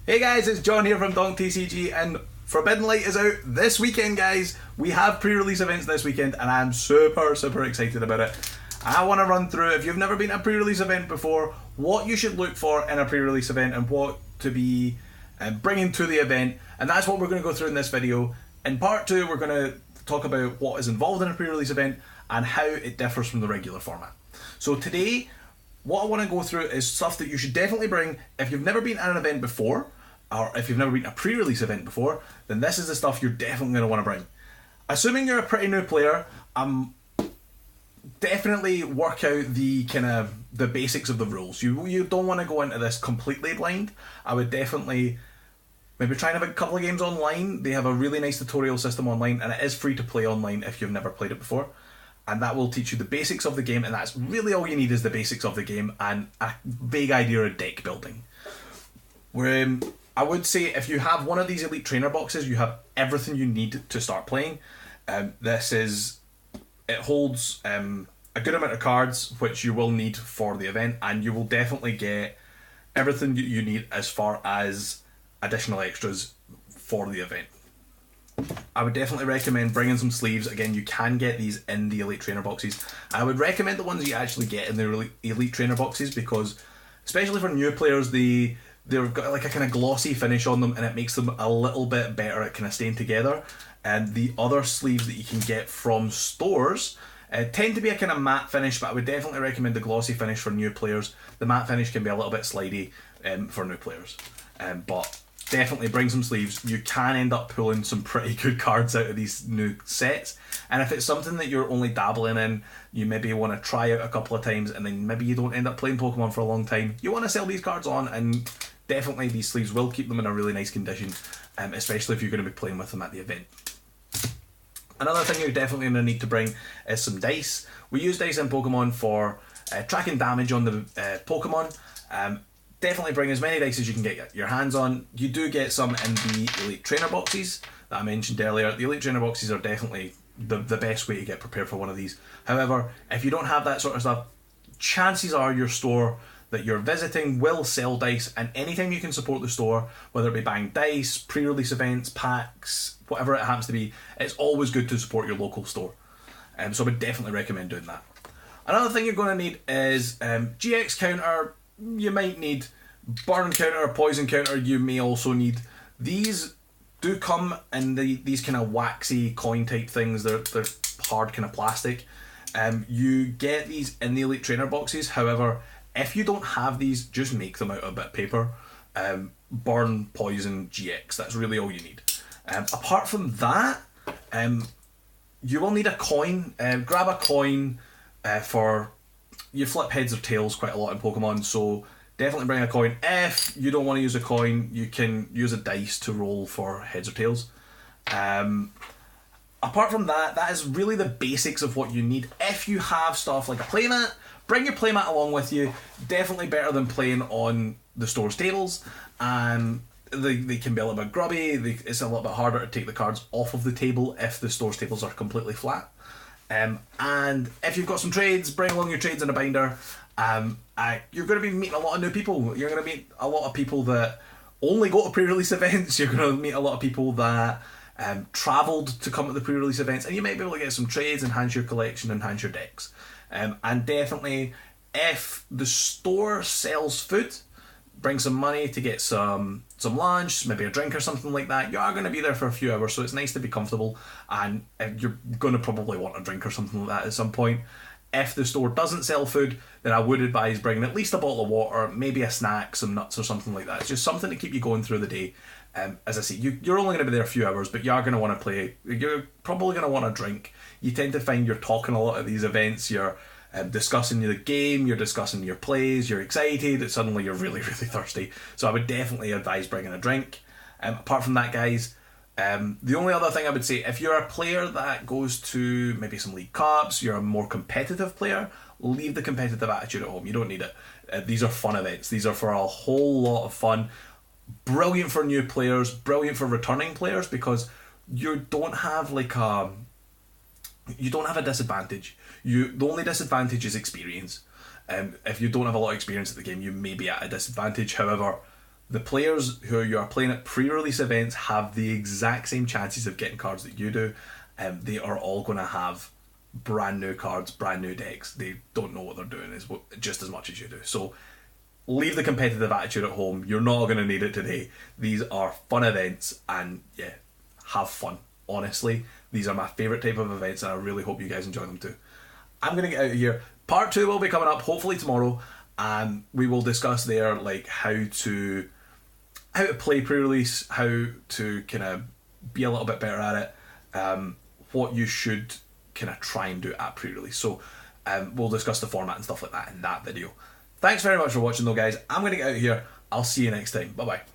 Hey guys, it's John here from Donk TCG, and Forbidden Light is out this weekend, guys. We have pre-release events this weekend, and I'm super excited about it. I want to run through, if you've never been to a pre-release event before, what you should look for in a pre-release event and what to be bringing to the event, and that's what we're going to go through in this video. In part 2, we're going to talk about what is involved in a pre-release event and how it differs from the regular format. So today, what I want to go through is stuff that you should definitely bring if you've never been at an event before, or if you've never been to a pre-release event before, then this is the stuff you're definitely going to want to bring. Assuming you're a pretty new player, definitely work out the basics of the rules. You don't want to go into this completely blind. I would definitely maybe try and have a couple of games online. They have a really nice tutorial system online, and it is free to play online if you've never played it before. And that will teach you the basics of the game, and that's really all you need is the basics of the game and a vague idea of deck building. Where I would say if you have one of these elite trainer boxes, you have everything you need to start playing. It holds a good amount of cards, which you will need for the event, and you will definitely get everything you need as far as additional extras for the event. I would definitely recommend bringing some sleeves. Again, you can get these in the elite trainer boxes. I would recommend the ones you actually get in the elite trainer boxes because, especially for new players, they've got like a kind of glossy finish on them, and it makes them a little bit better at kind of staying together. And the other sleeves that you can get from stores tend to be a kind of matte finish, but I would definitely recommend the glossy finish for new players. The matte finish can be a little bit slidey for new players, but definitely bring some sleeves. You can end up pulling some pretty good cards out of these new sets, and if it's something that you're only dabbling in, you maybe want to try out a couple of times and then maybe you don't end up playing Pokemon for a long time, you want to sell these cards on, and definitely these sleeves will keep them in a really nice condition, especially if you're going to be playing with them at the event. Another thing you're definitely going to need to bring is some dice. We use dice in Pokemon for tracking damage on the Pokemon. Definitely bring as many dice as you can get your hands on. You do get some in the elite trainer boxes that I mentioned earlier. The elite trainer boxes are definitely the best way to get prepared for one of these. However, if you don't have that sort of stuff, chances are your store that you're visiting will sell dice, and anytime you can support the store, whether it be buying dice, pre-release events, packs, whatever it happens to be, it's always good to support your local store. So I would definitely recommend doing that. Another thing you're going to need is GX counter. You might need burn counter, poison counter. You may also need these. Do come in these kind of waxy coin type things. They're hard kind of plastic. You get these in the elite trainer boxes. However, if you don't have these, just make them out of a bit of paper. Burn, poison, GX. That's really all you need. Apart from that, you will need a coin. Grab a coin for. You flip heads or tails quite a lot in Pokemon, so definitely bring a coin. If you don't want to use a coin, you can use a dice to roll for heads or tails. Apart from that, that is really the basics of what you need. If you have stuff like a playmat, bring your playmat along with you. Definitely better than playing on the store's tables. They can be a little bit grubby. It's a little bit harder to take the cards off of the table if the store's tables are completely flat. And if you've got some trades, bring along your trades in a binder. You're going to be meeting a lot of new people. You're going to meet a lot of people that only go to pre-release events. You're going to meet a lot of people that travelled to come to the pre-release events, and you might be able to get some trades, enhance your collection, enhance your decks. And definitely, if the store sells food, bring some money to get some lunch, maybe a drink or something like that. You are going to be there for a few hours, so it's nice to be comfortable, and you're going to probably want a drink or something like that at some point. If the store doesn't sell food, then I would advise bringing at least a bottle of water, maybe a snack, some nuts or something like that. It's just something to keep you going through the day. As I say, you're only going to be there a few hours, but you are going to want to play. You're probably going to want to drink. You tend to find you're talking a lot at these events. You're discussing the game, you're discussing your plays, you're excited, suddenly you're really thirsty. So I would definitely advise bringing a drink. Apart from that, guys, the only other thing I would say, if you're a player that goes to maybe some League Cups, you're a more competitive player, leave the competitive attitude at home. You don't need it. These are fun events. These are for a whole lot of fun. Brilliant for new players, brilliant for returning players, because you don't have a disadvantage. The only disadvantage is experience. If you don't have a lot of experience at the game, you may be at a disadvantage. However, The players who you are playing at pre-release events have the exact same chances of getting cards that you do. They are all going to have brand new cards, brand new decks. They don't know what they're doing just as much as you do. So leave the competitive attitude at home. You're not going to need it today. These are fun events, and yeah, have fun. Honestly, these are my favourite type of events, and I really hope you guys enjoy them too. I'm going to get out of here. Part 2 will be coming up hopefully tomorrow, and we will discuss there like how to play pre-release, how to kind of be a little bit better at it, what you should kind of try and do at pre-release. So we'll discuss the format and stuff like that in that video. Thanks very much for watching though, guys. I'm going to get out of here. I'll see you next time. Bye bye.